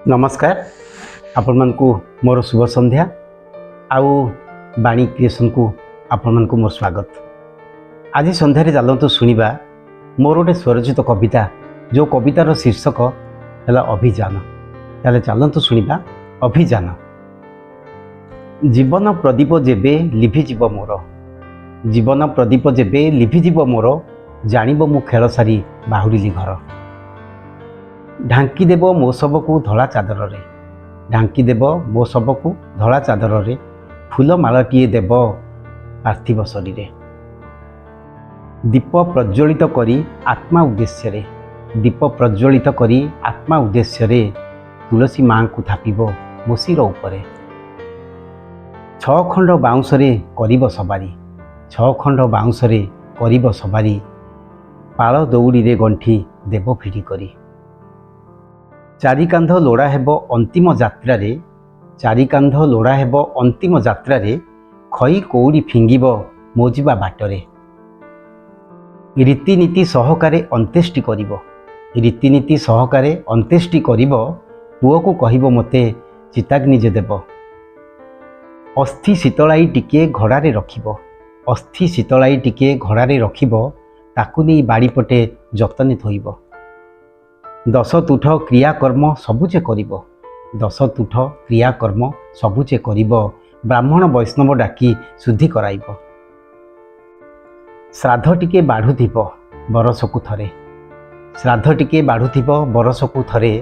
नमस्कार आपण मानकु मोर शुभ संध्या आउ बाणी क्रिएशन को आपण मानकु मोर स्वागत। आज संध्यारे चलतु शुणा मोर गोटे स्वरचित कविता जो कवितार शीर्षक है अभियान। ताले चलतु शुणा अभियान। जीवन प्रदीप जेबे लिभिजीव मोर, जीवन प्रदीप जेबे लिभिजीव मोर, जानिब मु खेल सारी बाहुरिली घर। ढांकी देव मो सबको धला चादर रे, ढांकी देव मो सबको धला चादर रे, फूल मालटीए देव पार्थिव शरीरे। दीप प्रज्वलित करी आत्मा उद्देश्य रे, दीप प्रज्वलित करी आत्मा उद्देश्य रे, तुलसी माँ को थापिब मो शिर उपरे। छ खंड बाउंसरे करिब सवारी, छ खंड बाउंसरे करिब सवारी, पाल दौड़ी रे गंठी देव फिरी करी। चारि कांध लोड़ा हेबो अंतिम यात्रा रे, चारि कांध लोड़ा हेबो अंतिम यात्रा रे, खई कौड़ी फिंगिब मोजिबा बाटरे। रीतिनीति सहकारे अंत्येष्टि करिब, रीतिनीति सहकारे अंत्येष्टि करिब, पुओ को कहिब मते चिताग्नि जे देव। अस्थि शीतलाई टिके घड़ारे रखिब, अस्थि शीतलाई टिके घड़ारे रखिब, ताकु नहीं बाड़ीपटे जतने थोइब। दश तुठ क्रियाकर्म सबुजे करिब, दश तुठ क्रियाकर्म सबुजे करिब, ब्राह्मण वैष्णव डाकी शुद्धि कराइब। श्राद्ध टिके बाढ़ुथिब बरसकु थरे, श्राद्ध टिके बाढ़ुथिब बरसकु थरे,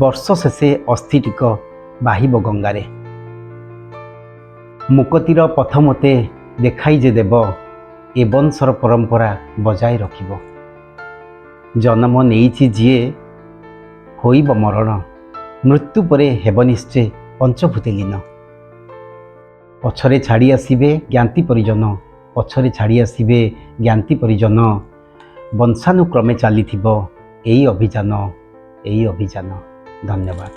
वर्ष शेषे अस्थि टिक बाहिब गंगारे। मुकतिर पथ मते देखाई जे देव, ए वंशर परंपरा बजाय रखिब। जन्म नेइछि जिए होइब मरण, मृत्यु परे हेब निश्चय पंचभूते लीन। पछरे छाड़ी आसिबे ज्ञाति परिजन, पछरे छाड़ी आसिबे ज्ञाति परिजन, वंशानुक्रमे चलीथिब एई अभियान, एई अभियान। धन्यवाद।